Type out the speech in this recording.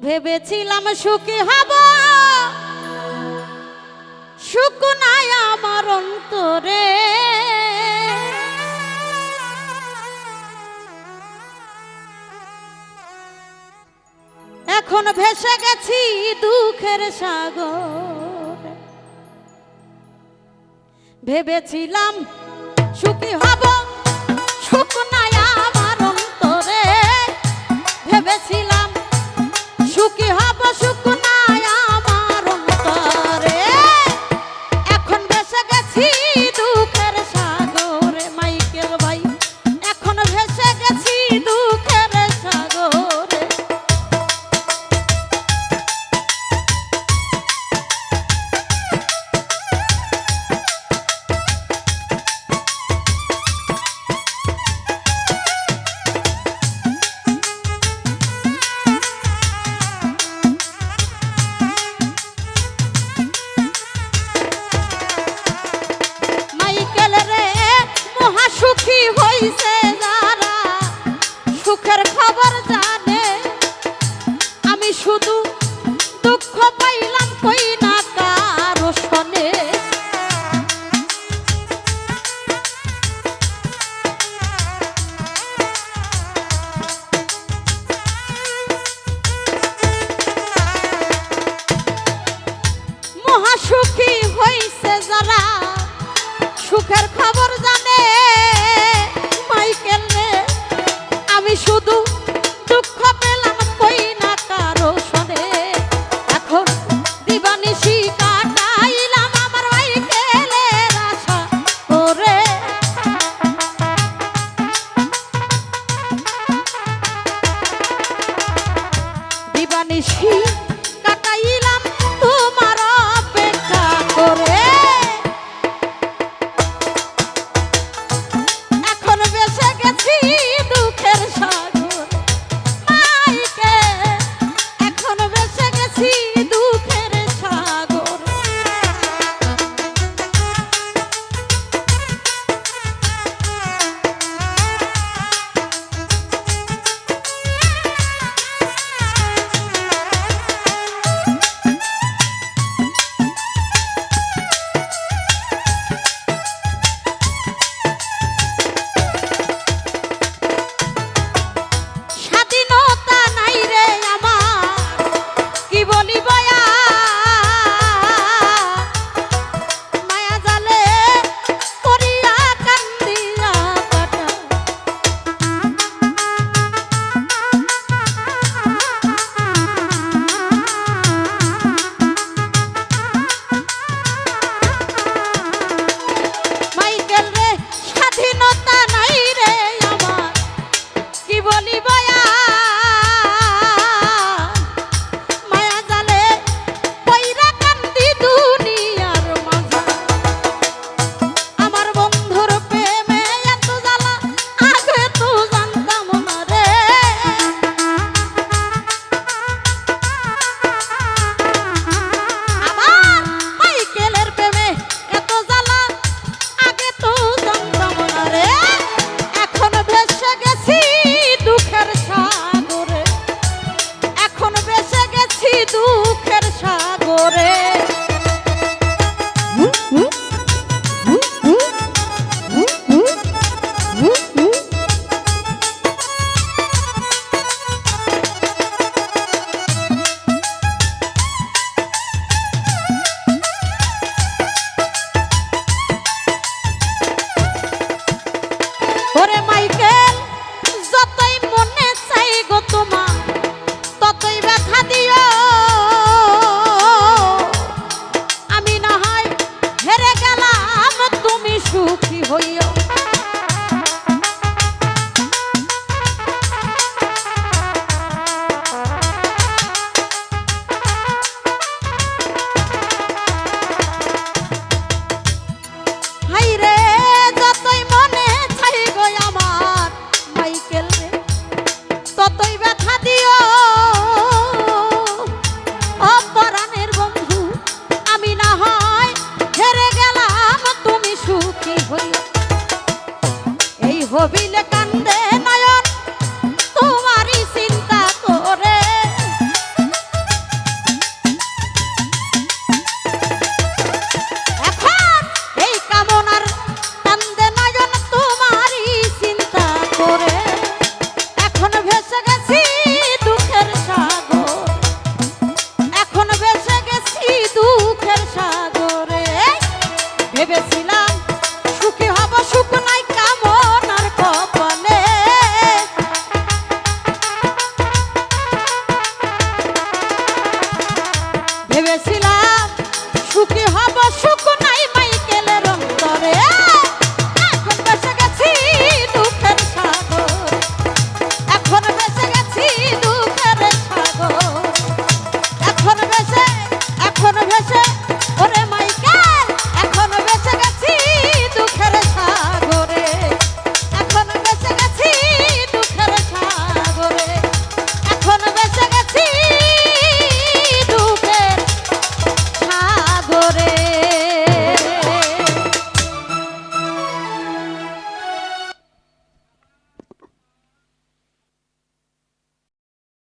ভেবেছিলাম সুখী হব, সুখ নাই আমার অন্তরে। এখন ভেসে গেছি দুঃখের সাগর। ভেবেছিলাম সুখী হব, সুখ নাই আমার অন্তরে। ভেবেছিলাম সুখী হব, সুখ নাই আমার অন্তরে। এখন ভেসে গেছি দুঃখের সাগরে। মাইকেল ভাই, এখন ভেসে গেছি দুঃখের সাগরে। সুখী হইছে যারা সুখের খবর জানে, আমি শুধু দুঃখ পাইলাম কই না কারো শোনে। মহাসুখী হইছে যারা সুখের খবর জানে, মাইকেল রে আমি শুধু দুঃখ পেলাম কই না কারো শোনে। এখন দিবানিশি কাটাইলাম আমার মাইকেলের আশা করে। দিবানিশি কাটাইলাম তোমার অপেক্ষা করে। দুঃখের সাগরে ওরে মাইকেল, যতই মনে চাই গো তোমার ততই ব্যথা দিও। আমি না হয় হেরে গেলাম, তুমি সুখী হইও। হাইরে যতই মনে চাই গো আমার মাইকেল রে, ততই ব্যথা দিও। অপরাণের বন্ধু, আমি না হয় হেরে গেলাম, তুমি সুখী হইও। এই হবিলে কান্দে নয়ন তোমারই চিন্তা করে। ভেবেছিলাম